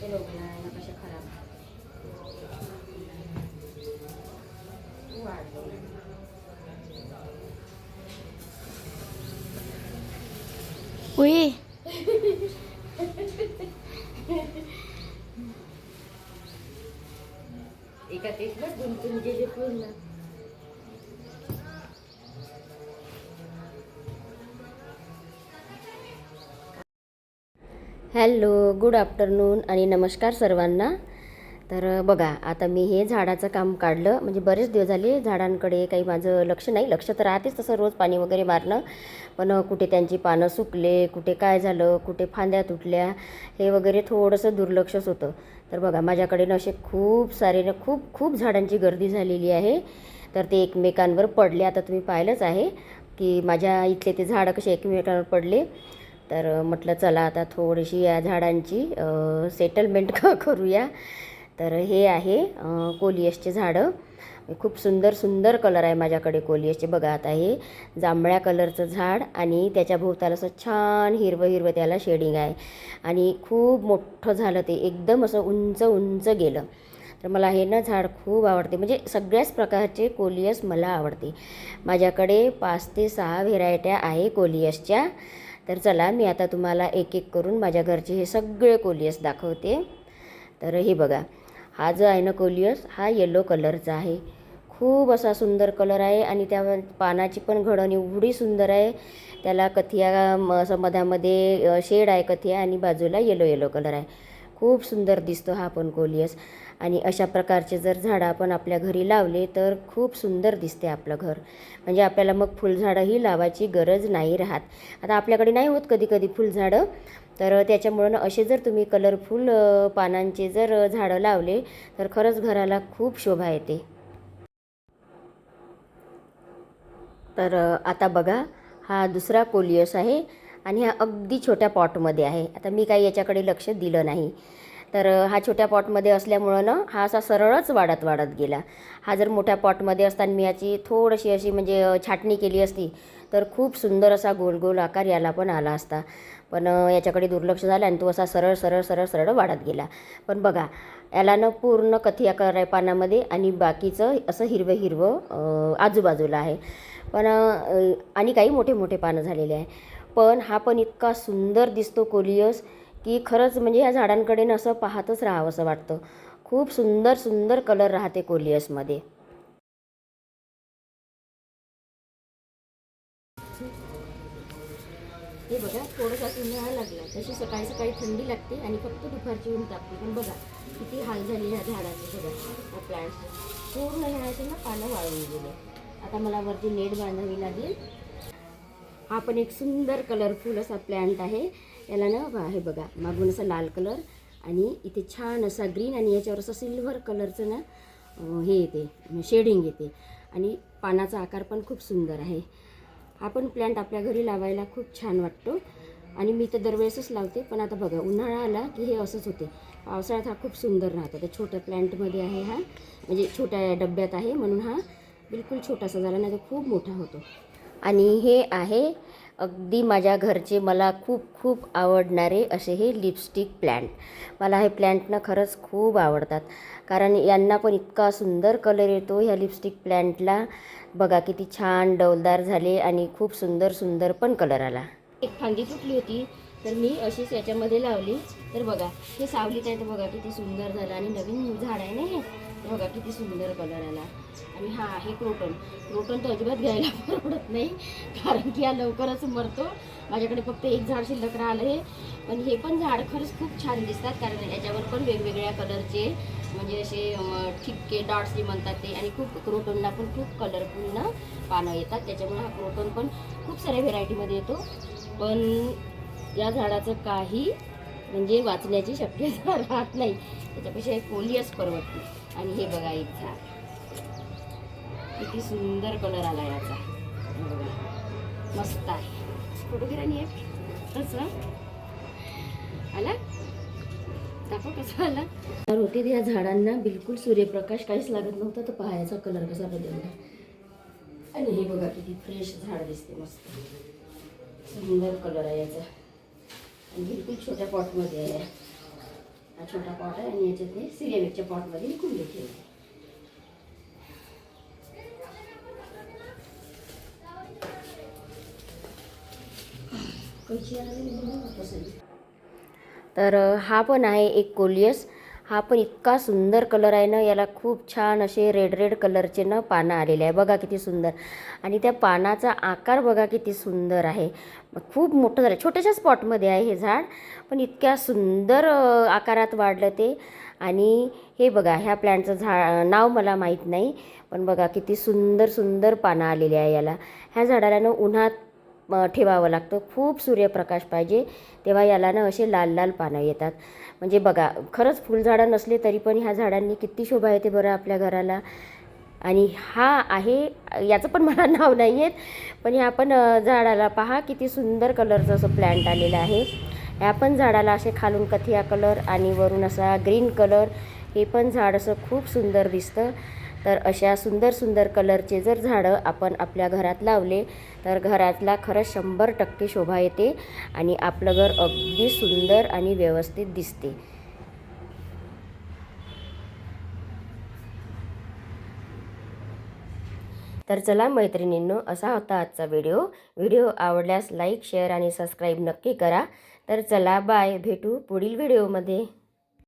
बघूया ना कशा खराब वाढले. उई एका तेच गुंतून गेले पूर्ण. हॅलो, गुड आफ्टरनून आणि नमस्कार सर्वांना. तर बघा, आता मी हे झाडाचं काम काढलं. म्हणजे बरेच दिवस झाले झाडांकडे काही माझं लक्ष नाही. लक्ष तर राहतेच तसं, रोज पाणी वगैरे मारणं, पण कुठे त्यांची पानं सुकले, कुठे काय झालं, कुठे फांद्या तुटल्या, हे वगैरे थोडंसं दुर्लक्षच होतं. तर बघा, माझ्याकडे ना असे खूप सारे ना खूप खूप झाडांची गर्दी झालेली आहे. तर ते एकमेकांवर पडले. आता तुम्ही पाहिलंच आहे की माझ्या इथले ते झाडं कसे एकमेकांवर पडले. तर म्हटलं चला आता थोडीशी या झाडांची सेटलमेंट करूया. तर हे आहे कोलियसचे झाडं. खूप सुंदर सुंदर कलर आहे माझ्याकडे कोलियसचे. बघा, आता हे जांभळ्या कलरचं झाड आणि त्याच्या भोवताला असं छान हिरवं हिरवं त्याला शेडिंग आहे आणि खूप मोठं झालं. ते एकदम असं उंच उंच गेलं. तर मला हे ना झाड खूप आवडते. म्हणजे सगळ्याच प्रकारचे कोलियस मला आवडते. माझ्याकडे 5 ते 6 व्हेरायट्या आहे कोलियसच्या. तर चला, मी आता तुम्हाला एक एक करून माझ्या घरचे हे सगळे कोलियस दाखवते. तर हे बघा, हा जो आहे ना कोलियस, हा येलो कलरचा आहे. खूप असा सुंदर कलर आहे आणि त्या पानाची पण घडण एवढी सुंदर आहे. त्याला कथिया असं मधामध्ये शेड आहे कथिया आणि बाजूला येलो येलो कलर आहे. खूप सुंदर दिसतो हा पण कोलियस. आणि अशा प्रकारचे जर झाडं आपण आपल्या घरी लावले तर खूप सुंदर दिसते आपलं घर. म्हणजे आपल्याला मग फुलझाडंही लावायची गरज नाही राहत. आता आपल्याकडे नाही होत कधी कधी फुलझाडं, तर त्याच्यामुळं असे जर तुम्ही कलरफुल पानांचे जर झाडं लावले तर खरंच घराला खूप शोभा येते. तर आता बघा, हा दुसरा कोलियस आहे आणि हा अगदी छोट्या पॉटमध्ये आहे. आता मी काही याच्याकडे लक्ष दिलं नाही. तर हा छोट्या पॉटमध्ये असल्यामुळं ना हा असा सरळच वाढत वाढत गेला. हा जर मोठ्या पॉटमध्ये असताना मी याची थोडीशी अशी म्हणजे छाटणी केली असती तर खूप सुंदर असा गोल गोल आकार याला पण आला असता. पण याच्याकडे दुर्लक्ष झालं आणि तो असा सरळ सरळ सरळ सरळ वाढत गेला. पण बघा, याला ना पूर्ण कथिया कलर आहे पानामध्ये आणि बाकीचं असं हिरवं हिरवं आजूबाजूला आहे. पण आणि काही मोठे मोठे पानं झालेले आहे. पण हा पण इतका सुंदर दिसतो कोलियस की खरंच म्हणजे ह्या झाडांकडे ना असं पाहतच राहावं असं वाटतं. खूप सुंदर सुंदर कलर राहते कोलियसमध्ये. हे बघा, थोडासा उन्हाळा लागला तशी सकाळी सकाळी थंडी लागते आणि फक्त दुपारची ऊन तापते. पण बघा किती हाल झाले ह्या झाडाचे. बघा, हा प्लांट्स पूर्ण ह्याचे ना पानं वाळून गेले. आता मला वरती नेट बांधावी लागेल. हा पण एक सुंदर कलरफुल असा प्लॅन्ट आहे. याला ना हे बघा, मागून असा लाल कलर आणि इथे छान असा ग्रीन आणि याच्यावर असं सिल्वर कलरचं ना हे येते, शेडिंग येते आणि पानाचा आकार पण खूप सुंदर आहे. हा पण प्लॅन्ट आपल्या घरी लावायला खूप छान वाटतो आणि मी तर दरवेळेसच लावते. पण आता बघा, उन्हाळा आला की हे असंच होते. पावसाळ्यात हा खूप सुंदर राहतो. त्या छोट्या प्लॅन्टमध्ये आहे हा, म्हणजे छोट्या डब्यात आहे म्हणून हा बिलकुल छोटासा झाला, नाही तर खूप मोठा होतो. आणि हे आहे अगदी माझ्या घरचे मला खूप खूप आवडणारे असे हे लिपस्टिक प्लॅन्ट. मला हे प्लॅन्ट ना खरंच खूप आवडतात, कारण यांना पण इतका सुंदर कलर येतो ह्या लिपस्टिक प्लॅन्टला. बघा किती छान डौलदार झाले आणि खूप सुंदर सुंदर पण कलर आला. एक फांदी तुटली होती तर मी अशीच याच्यामध्ये लावली. तर बघा, हे सावलीत आहे तर बघा किती सुंदर झालं आणि नवीन झाड आहे ना हे. बघा किती सुंदर कलर आला. आणि हा आहे क्रोटन. क्रोटन तर अजिबात घ्यायला परवडत नाही, कारण की हा लवकरच मरतो. माझ्याकडे फक्त एक झाड शिल्लक राहिलं आहे. पण हे पण झाड खरंच खूप छान दिसतात, कारण याच्यावर पण वेगवेगळ्या कलरचे म्हणजे असे ठिपके डॉट्स जे म्हणतात ते. आणि खूप क्रोटनला पण खूप कलरफुल ना पानं येतात, त्याच्यामुळे हा क्रोटन पण खूप साऱ्या व्हेरायटीमध्ये येतो. पण या झाडाचं काही म्हणजे वाचण्याची शक्यता राहत नाही. त्याच्यापेक्षा एक कोलियस परवडते. आणि हे बघा, एक झाड किती सुंदर कलर आला याचा. बघा, मस्त आहे. फोटो घेरानी आहे कसं आला, दाखव कसं आला. तर होते या झाडांना बिलकुल सूर्यप्रकाश काहीच लागत नव्हता, तर पाहायचा कलर कसा बदलला. आणि हे बघा किती फ्रेश झाड दिसते, मस्त सुंदर कलर आहे याचा आणि बिलकुल छोट्या पॉटमध्ये आहे. हा छोटा पॉट आहे आणि याच्यात हे सिरेमिकच्या पॉटमध्ये कुंडी ठेवते. तर हा पण आहे एक कोलियस. हा पण इतका सुंदर कलर आहे ना, याला खूप छान असे रेड रेड कलरचे ना पानं आलेले आहे. बघा किती सुंदर. आणि त्या पानाचा आकार बघा किती सुंदर आहे. खूप मोठं झालं. छोट्याशा स्पॉटमध्ये आहे हे झाड, पण इतक्या सुंदर आकारात वाढलं ते. आणि हे बघा, ह्या प्लॅन्टचं नाव मला माहीत नाही, पण बघा किती सुंदर सुंदर पानं आलेली आहे याला. ह्या झाडाला ना उन्हात ठेवावं लागतं. खूप सूर्यप्रकाश पाहिजे, तेव्हा याला ना असे लाल लाल पानं येतात. म्हणजे बघा, खरंच फुलझाडं नसले तरी पण ह्या झाडांनी किती शोभा येते बरं आपल्या घराला. आणि हा आहे, याचं पण मला नाव नाही आहेत, पण ह्या पण झाडाला पहा किती सुंदर कलरचं असं प्लॅन्ट आलेलं आहे. ह्या पण झाडाला असे खालून कथिया कलर आणि वरून असा ग्रीन कलर. हे पण झाड असं खूप सुंदर दिसतं. तर अशा सुंदर सुंदर कलरचे जर झाडं आपण आपल्या घरात लावले तर घरातला खरंच 100% शोभा येते आणि आपलं घर अगदी सुंदर आणि व्यवस्थित दिसते. तर चला मैत्रिणींनो, असा होता आजचा व्हिडिओ आवडल्यास लाईक, शेअर आणि सबस्क्राईब नक्की करा. तर चला बाय, भेटू पुढील व्हिडिओमध्ये.